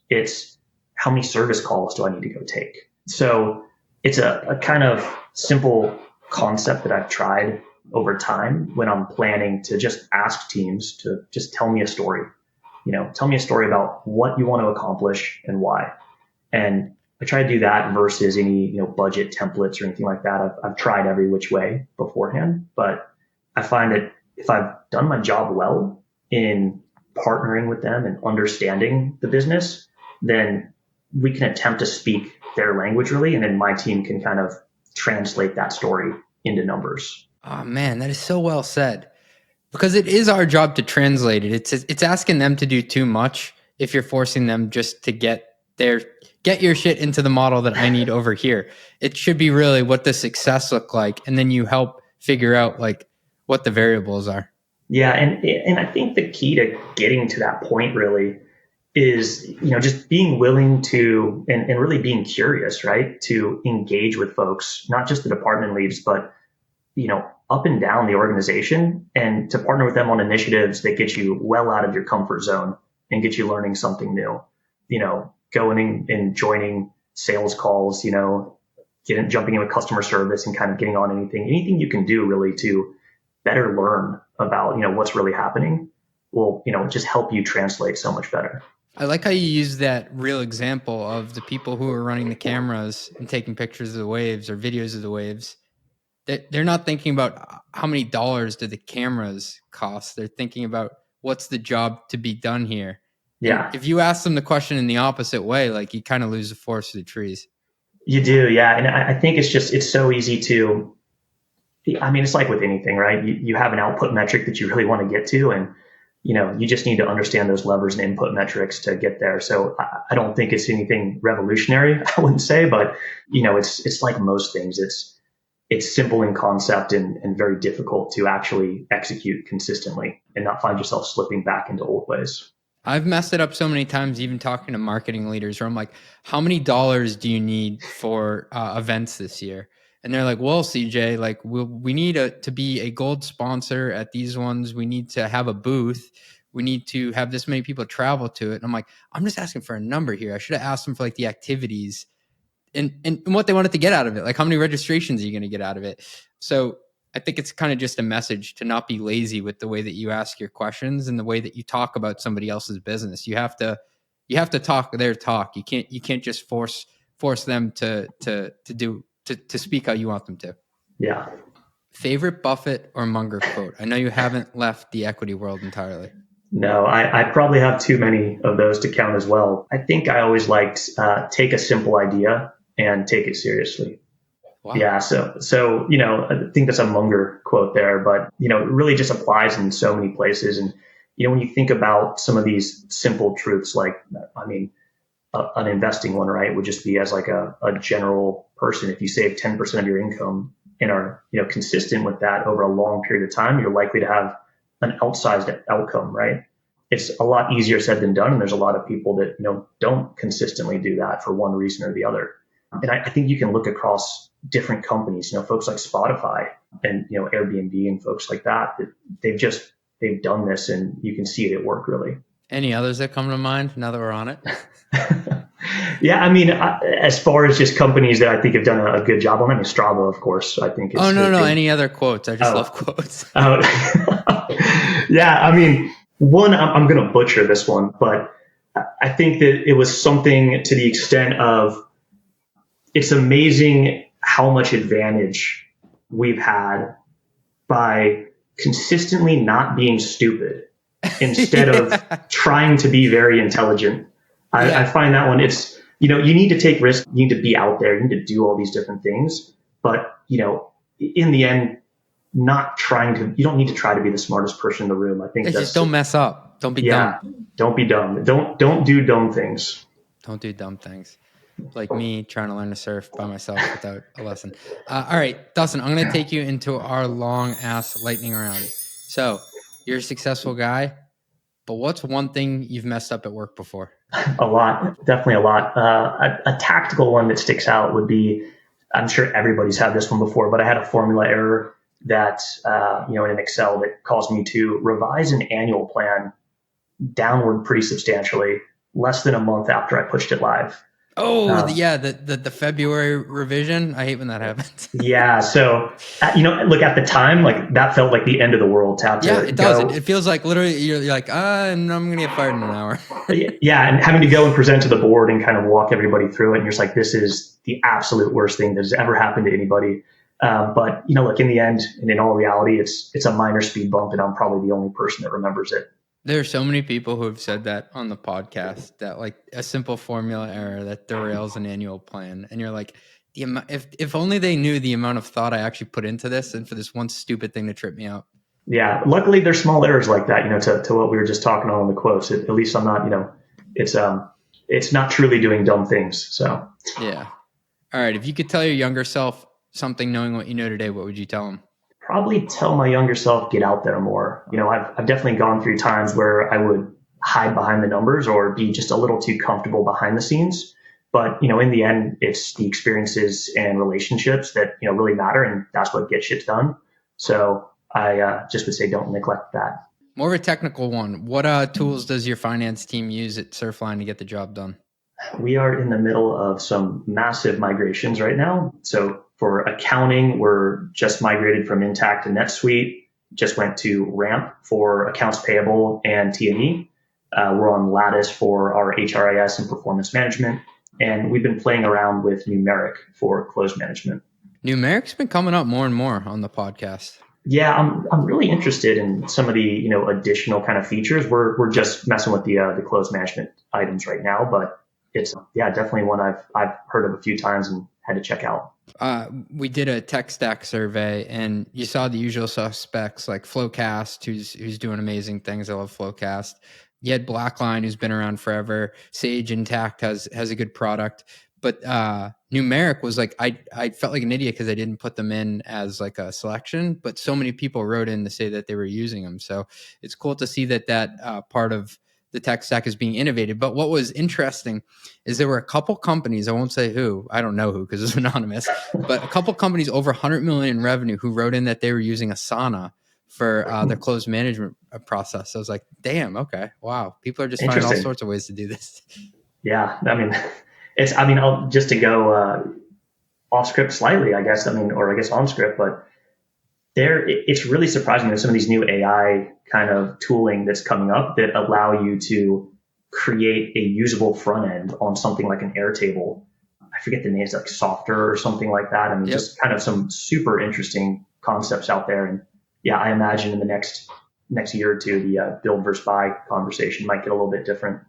It's how many service calls do I need to go take. So it's a kind of simple concept that I've tried over time when I'm planning to just ask teams to just tell me a story. Tell me a story about what you want to accomplish and why. And I try to do that versus any, budget templates or anything like that. I've tried every which way beforehand, but I find that if I've done my job well in partnering with them and understanding the business, then we can attempt to speak their language really. And then my team can kind of translate that story into numbers. Oh man, that is so well said. Because it is our job to translate it. It's asking them to do too much if you're forcing them just to get your shit into the model that I need over here. It should be really what does success look like, and then you help figure out like what the variables are. Yeah, and I think the key to getting to that point really is just being willing to and really being curious, right? To engage with folks, not just the department leads, but up and down the organization, and to partner with them on initiatives that get you well out of your comfort zone and get you learning something new. Going and joining sales calls, jumping in with customer service and kind of getting on anything you can do really to better learn about, what's really happening will, just help you translate so much better. I like how you use that real example of the people who are running the cameras and taking pictures of the waves or videos of the waves. They're not thinking about how many dollars do the cameras cost. They're thinking about what's the job to be done here. Yeah. And if you ask them the question in the opposite way, like you kind of lose the forest for the trees. You do. Yeah. And I think it's so easy to, it's like with anything, right? You have an output metric that you really want to get to, and you just need to understand those levers and input metrics to get there. So I don't think it's anything revolutionary, I wouldn't say, but it's like most things. It's simple in concept and very difficult to actually execute consistently and not find yourself slipping back into old ways. I've messed it up so many times, even talking to marketing leaders, where I'm like, how many dollars do you need for events this year? And they're like, well, CJ, like we need to be a gold sponsor at these ones. We need to have a booth. We need to have this many people travel to it. And I'm like, I'm just asking for a number here. I should have asked them for like the activities and what they wanted to get out of it. Like how many registrations are you going to get out of it? So I think it's kind of just a message to not be lazy with the way that you ask your questions and the way that you talk about somebody else's business. You have to talk their talk. You can't just force them to speak how you want them to. Yeah. Favorite Buffett or Munger quote? I know you haven't left the equity world entirely. No, I probably have too many of those to count as well. I think I always liked take a simple idea and take it seriously. Wow. Yeah. So, I think that's a Munger quote there, but, it really just applies in so many places. And, when you think about some of these simple truths, like, an investing one, right, would just be as like a general person. If you save 10% of your income and are, consistent with that over a long period of time, you're likely to have an outsized outcome, right? It's a lot easier said than done. And there's a lot of people that, don't consistently do that for one reason or the other. And I think you can look across different companies, folks like Spotify and, Airbnb and folks like that they've done this and you can see it at work really. Any others that come to mind now that we're on it? Yeah, as far as just companies that I think have done a good job on, Strava, of course, I think. No. Any other quotes? I just love quotes. Yeah, one, I'm going to butcher this one, but I think that it was something to the extent of, it's amazing how much advantage we've had by consistently not being stupid instead of trying to be very intelligent. I find that one, it's, you need to take risks, you need to be out there, you need to do all these different things. But, in the end, you don't need to try to be the smartest person in the room. I think that's just don't mess up. Don't be dumb. Don't be dumb. Don't do dumb things. Don't do dumb things. Like me trying to learn to surf by myself without a lesson. All right, Dustan, I'm going to take you into our long ass lightning round. So you're a successful guy, but what's one thing you've messed up at work before? A lot, definitely a lot. A tactical one that sticks out would be, I'm sure everybody's had this one before, but I had a formula error that, in an Excel that caused me to revise an annual plan downward pretty substantially less than a month after I pushed it live. The February revision. I hate when that happens. Yeah. So, look, at the time, like that felt like the end of the world to have to it does. It feels like literally you're like, I'm going to get fired in an hour. Yeah. And having to go and present to the board and kind of walk everybody through it. And you're just like, this is the absolute worst thing that has ever happened to anybody. But, look, in the end and in all reality, it's a minor speed bump and I'm probably the only person that remembers it. There are so many people who have said that on the podcast, that like a simple formula error that derails an annual plan. And you're like, if only they knew the amount of thought I actually put into this and for this one stupid thing to trip me out. Yeah. Luckily there's small errors like that, to what we were just talking on in the quotes. At least I'm not, it's not truly doing dumb things. So. Yeah. All right. If you could tell your younger self something knowing what you know today, what would you tell him? Probably tell my younger self, get out there more. I've definitely gone through times where I would hide behind the numbers or be just a little too comfortable behind the scenes. But, in the end, it's the experiences and relationships that, really matter. And that's what gets shit done. So I just would say, don't neglect that. More of a technical one. What tools does your finance team use at Surfline to get the job done? We are in the middle of some massive migrations right now. So for accounting, we're just migrated from Intact to NetSuite. just went to Ramp for accounts payable and T&E. We're on Lattice for our HRIS and performance management. And we've been playing around with Numeric for close management. Numeric's been coming up more and more on the podcast. Yeah, I'm really interested in some of the additional kind of features. We're just messing with the close management items right now, but it's definitely one I've heard of a few times and had to check out. We did a tech stack survey, and you saw the usual suspects like Flowcast, who's doing amazing things. I love Flowcast. You had Blackline, who's been around forever. Sage Intact has a good product, but Numeric was like I felt like an idiot because I didn't put them in as like a selection. But so many people wrote in to say that they were using them, so it's cool to see that part of the tech stack is being innovated. But what was interesting is there were a couple companies, I won't say who, I don't know who because it's anonymous, but a couple companies over 100 million in revenue who wrote in that they were using Asana for their closed management process. So I was like, damn, okay, wow. People are just finding all sorts of ways to do this. Yeah, I'll just to go off script slightly, I guess, or I guess on script, but it's really surprising that some of these new AI kind of tooling that's coming up that allow you to create a usable front end on something like an Airtable. I forget the names, like Softer or something like that. Just kind of some super interesting concepts out there. And yeah, I imagine in the next year or two, the build versus buy conversation might get a little bit different.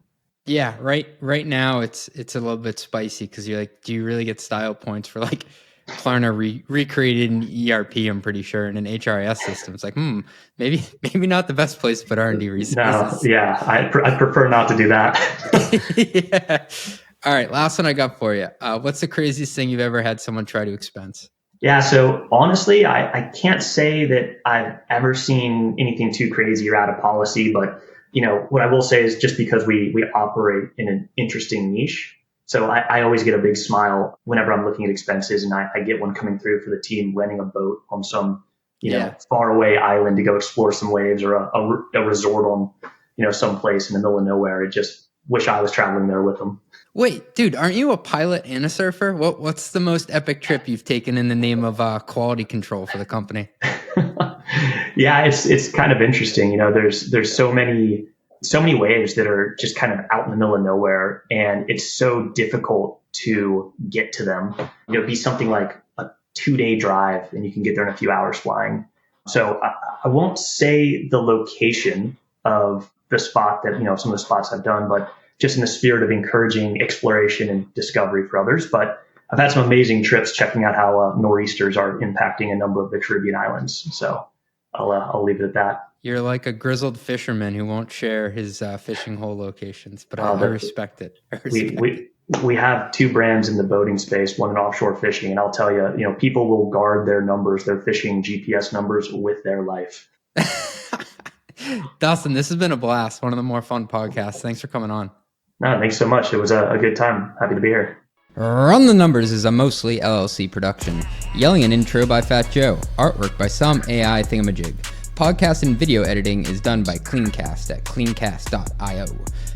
Yeah, right now it's a little bit spicy because you're like, do you really get style points for like Klarna recreated an ERP, I'm pretty sure, in an HRIS system? It's like, maybe not the best place to put R&D resources. No, yeah, I prefer not to do that. Yeah. All right, last one I got for you. What's the craziest thing you've ever had someone try to expense? Yeah, so honestly, I can't say that I've ever seen anything too crazy or out of policy, but what I will say is just because we operate in an interesting niche, so I always get a big smile whenever I'm looking at expenses, and I get one coming through for the team renting a boat on some far away island to go explore some waves, or a resort on some place in the middle of nowhere. I just wish I was traveling there with them. Wait, dude, aren't you a pilot and a surfer? What's the most epic trip you've taken in the name of quality control for the company? Yeah, it's kind of interesting. There's so many waves that are just kind of out in the middle of nowhere, and it's so difficult to get to them. It'd be something like a 2-day drive, and you can get there in a few hours flying. So I won't say the location of the spot that some of the spots I've done, but just in the spirit of encouraging exploration and discovery for others. But I've had some amazing trips checking out how nor'easters are impacting a number of the Caribbean islands. So I'll leave it at that. You're like a grizzled fisherman who won't share his fishing hole locations, but I respect it. We have 2 brands in the boating space, one in offshore fishing, and I'll tell you, people will guard their numbers, their fishing GPS numbers, with their life. Dustin, this has been a blast. One of the more fun podcasts. Thanks for coming on. No, thanks so much. It was a good time. Happy to be here. Run the Numbers is a mostly LLC production. Yelling an intro by Fat Joe. Artwork by some AI thingamajig. Podcast and video editing is done by Cleancast at cleancast.io.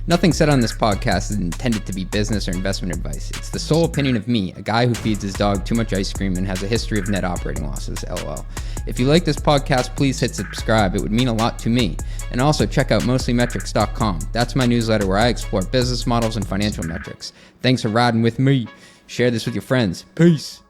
Nothing said on this podcast is intended to be business or investment advice. It's the sole opinion of me, a guy who feeds his dog too much ice cream and has a history of net operating losses, LOL. If you like this podcast, please hit subscribe. It would mean a lot to me. And also check out mostlymetrics.com. That's my newsletter where I explore business models and financial metrics. Thanks for riding with me. Share this with your friends. Peace.